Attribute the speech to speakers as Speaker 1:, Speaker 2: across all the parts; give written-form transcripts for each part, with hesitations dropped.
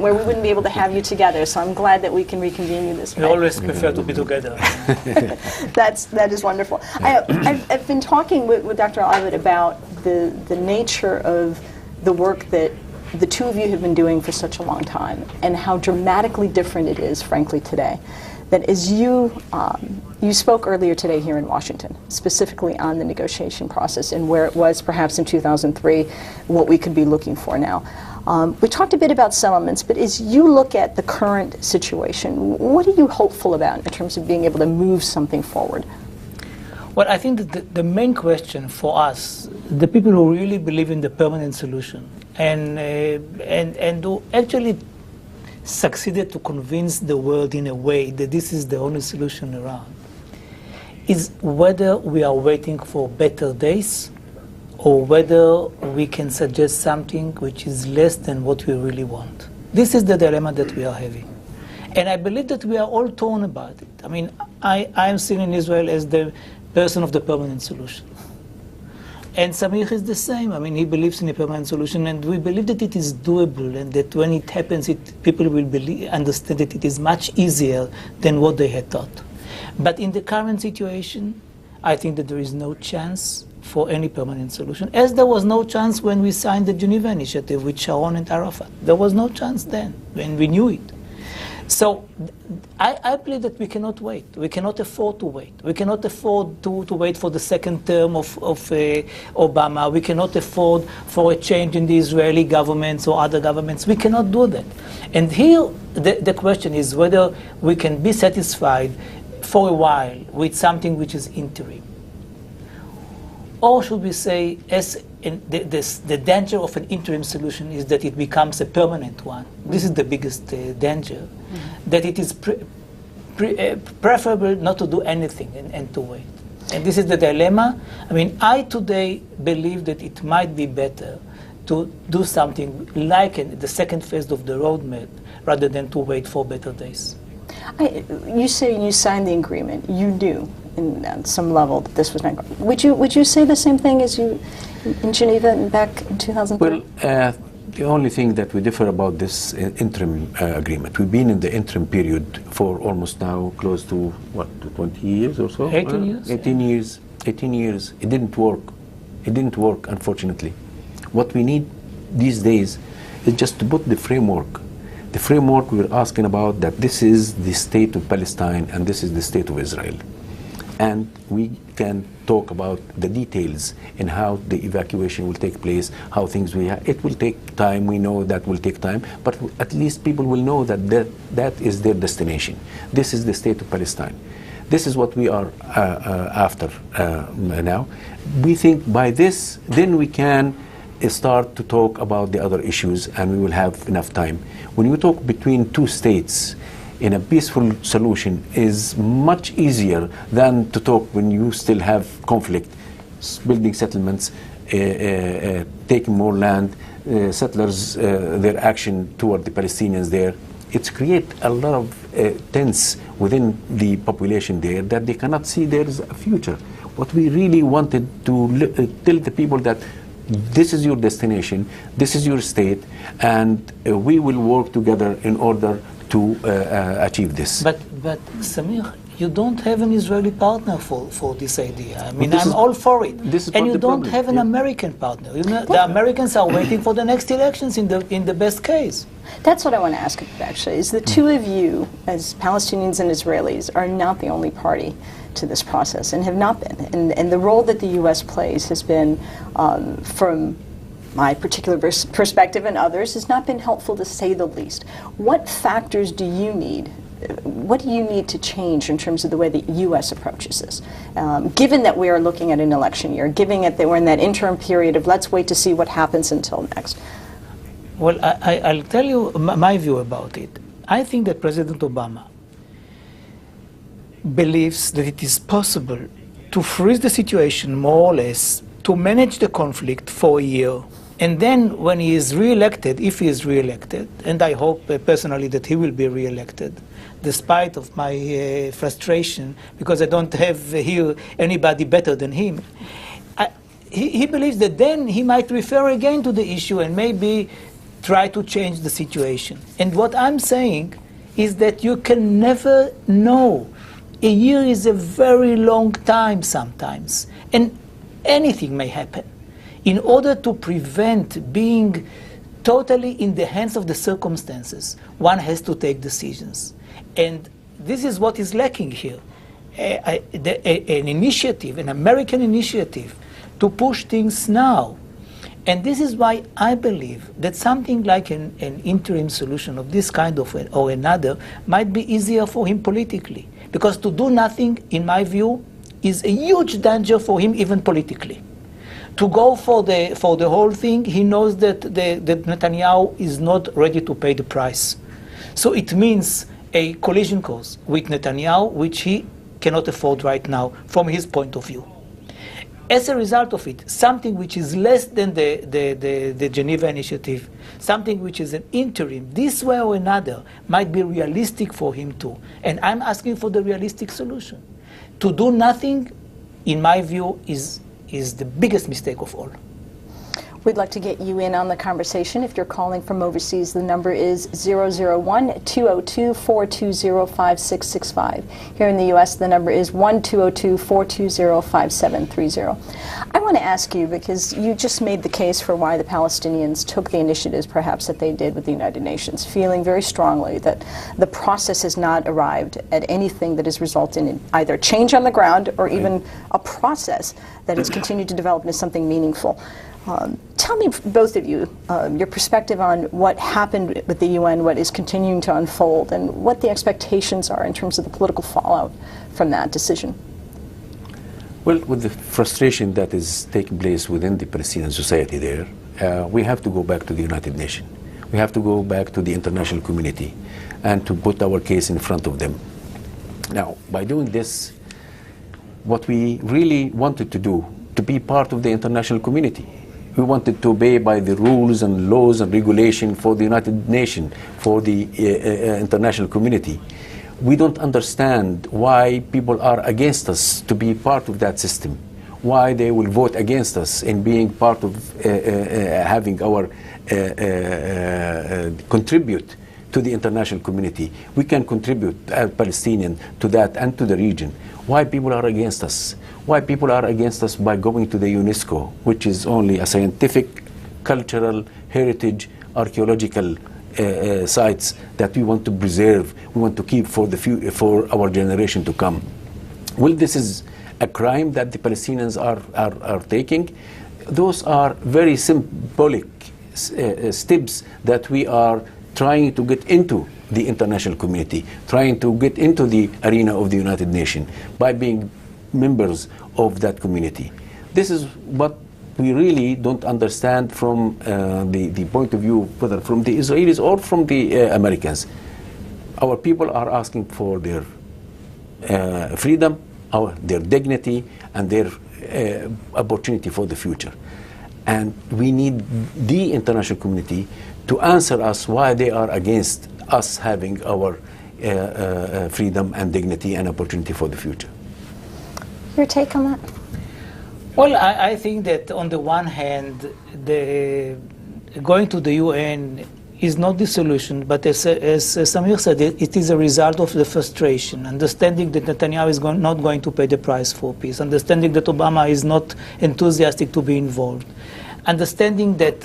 Speaker 1: agreement where we wouldn't be able to have you together. So I'm glad that we can reconvene you this way.
Speaker 2: We always prefer to be together.
Speaker 1: That is wonderful. I've been talking with Dr. Al-Abed about the nature of the work that the two of you have been doing for such a long time, and how dramatically different it is, frankly, today. That as you spoke earlier today here in Washington, specifically on the negotiation process and where it was perhaps in 2003, what we could be looking for now. We talked a bit about settlements, but as you look at the current situation, what are you hopeful about in terms of being able to move something forward?
Speaker 2: Well, I think that the main question for us, the people who really believe in the permanent solution, and who actually succeeded to convince the world in a way that this is the only solution around, is whether we are waiting for better days or whether we can suggest something which is less than what we really want. This is the dilemma that we are having. And I believe that we are all torn about it. I mean, I am seen in Israel as the person of the permanent solution. And Samih is the same. I mean, he believes in a permanent solution, and we believe that it is doable, and that when it happens, people will understand that it is much easier than what they had thought. But in the current situation, I think that there is no chance for any permanent solution, as there was no chance when we signed the Geneva Initiative with Sharon and Arafat. There was no chance then, when we knew it. So I believe that we cannot wait. We cannot afford to wait. We cannot afford to wait for the second term of Obama. We cannot afford for a change in the Israeli governments or other governments. We cannot do that. And here the question is whether we can be satisfied for a while with something which is interim. Or should we say, the danger of an interim solution is that it becomes a permanent one. This is the biggest danger, that it is preferable not to do anything and to wait. And this is the dilemma. I mean, I today believe that it might be better to do something like the second phase of the roadmap rather than to wait for better days.
Speaker 1: You say you signed the agreement. You knew on some level that this was not going. Would you say the same thing as you in Geneva back in 2003?
Speaker 3: Well, the only thing that we differ about this interim agreement, we've been in the interim period for almost now close to, what, 20 years or so?
Speaker 2: 18 years.
Speaker 3: 18 years. 18 years. It didn't work. It didn't work, unfortunately. What we need these days is just to put the framework. The framework we're asking about, that this is the state of Palestine and this is the state of Israel. And we can talk about the details in how the evacuation will take place, how things will happen. It will take time, we know that will take time, but at least people will know that that is their destination. This is the state of Palestine. This is what we are after now. We think by this, then we can start to talk about the other issues and we will have enough time. When you talk between two states, in a peaceful solution is much easier than to talk when you still have conflict, building settlements, taking more land, settlers, their action toward the Palestinians there. It's create a lot of tense within the population there that they cannot see there is a future. What we really wanted to tell the people that this is your destination, this is your state, and we will work together in order to achieve this.
Speaker 2: But Samir, you don't have an Israeli partner for this idea. I mean, I'm all for it. And you don't have an American partner. You know, the Americans are waiting for the next elections in the best case.
Speaker 1: That's what I want to ask about, actually, is the two of you, as Palestinians and Israelis, are not the only party to this process and have not been. And the role that the U.S. plays has been, from my particular perspective and others, has not been helpful to say the least. What factors do you need? What do you need to change in terms of the way the U.S. approaches this? Given that we are looking at an election year, given that we're in that interim period of let's wait to see what happens until next.
Speaker 2: Well, I'll tell you my view about it. I think that President Obama believes that it is possible to freeze the situation more or less, to manage the conflict for a year, and then when he is re-elected, if he is re-elected, and I hope personally that he will be re-elected, despite of my frustration, because I don't have here anybody better than him, he believes that then he might refer again to the issue and maybe try to change the situation. And what I'm saying is that you can never know. A year is a very long time sometimes, and anything may happen. In order to prevent being totally in the hands of the circumstances, one has to take decisions. And this is what is lacking here. An initiative, an American initiative, to push things now. And this is why I believe that something like an interim solution of this kind or another might be easier for him politically. Because to do nothing, in my view, is a huge danger for him even politically. To go for the whole thing, he knows that Netanyahu is not ready to pay the price. So it means a collision course with Netanyahu, which he cannot afford right now from his point of view. As a result of it, something which is less than the Geneva Initiative, something which is an interim, this way or another, might be realistic for him too. And I'm asking for the realistic solution. To do nothing, in my view, is the biggest mistake of all.
Speaker 1: We'd like to get you in on the conversation. If you're calling from overseas, the number is 001-202-420-5665. Here in the U.S., the number is 1-202-420-5730. I want to ask you, because you just made the case for why the Palestinians took the initiatives, perhaps, that they did with the United Nations, feeling very strongly that the process has not arrived at anything that has resulted in either change on the ground or even a process that has continued to develop into something meaningful. Tell me, both of you, your perspective on what happened with the UN, what is continuing to unfold, and what the expectations are in terms of the political fallout from that decision.
Speaker 3: Well, with the frustration that is taking place within the Palestinian society there, we have to go back to the United Nations. We have to go back to the international community and to put our case in front of them. Now, by doing this, what we really wanted to do, to be part of the international community. We wanted to obey by the rules and laws and regulation for the United Nations, for the international community. We don't understand why people are against us to be part of that system, why they will vote against us in being part of having our contribute to the international community. We can contribute as Palestinians to that and to the region. Why people are against us? Why people are against us by going to the UNESCO, which is only a scientific, cultural, heritage, archaeological sites that we want to preserve, we want to keep for for our generation to come. Well, this is a crime that the Palestinians are taking. Those are very symbolic steps that we are trying to get into the international community, trying to get into the arena of the United Nations by being members of that community. This is what we really don't understand from the point of view, whether from the Israelis or from the Americans. Our people are asking for their freedom, their dignity, and their opportunity for the future. And we need the international community to answer us why they are against us having our freedom and dignity and opportunity for the future.
Speaker 1: Your take on that?
Speaker 2: Well, I think that on the one hand, going to the UN is not the solution, but as Samir said, it is a result of the frustration, understanding that Netanyahu is not going to pay the price for peace, understanding that Obama is not enthusiastic to be involved, understanding that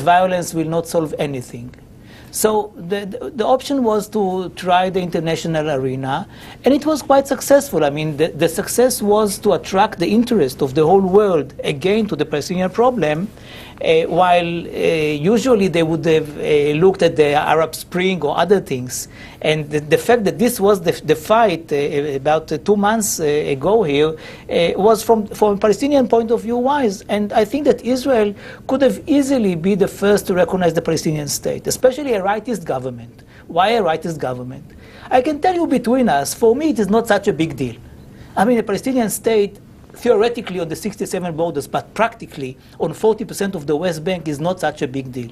Speaker 2: violence will not solve anything. So the option was to try the international arena, and it was quite successful. I mean, the success was to attract the interest of the whole world again to the Palestinian problem, while usually they would have looked at the Arab Spring or other things. And the fact that this was the fight about 2 months ago here was from a Palestinian point of view wise. And I think that Israel could have easily been the first to recognize the Palestinian state, especially a rightist government. Why a rightist government? I can tell you between us, for me it is not such a big deal. I mean, a Palestinian state theoretically on the 67 borders, but practically on 40% of the West Bank is not such a big deal.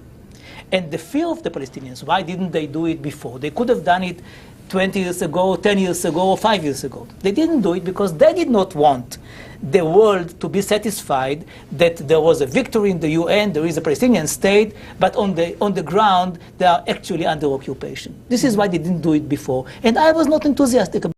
Speaker 2: And the fear of the Palestinians, why didn't they do it before? They could have done it 20 years ago, 10 years ago, or 5 years ago. They didn't do it because they did not want the world to be satisfied that there was a victory in the UN, there is a Palestinian state, but on the ground they are actually under occupation. This is why they didn't do it before. And I was not enthusiastic about it.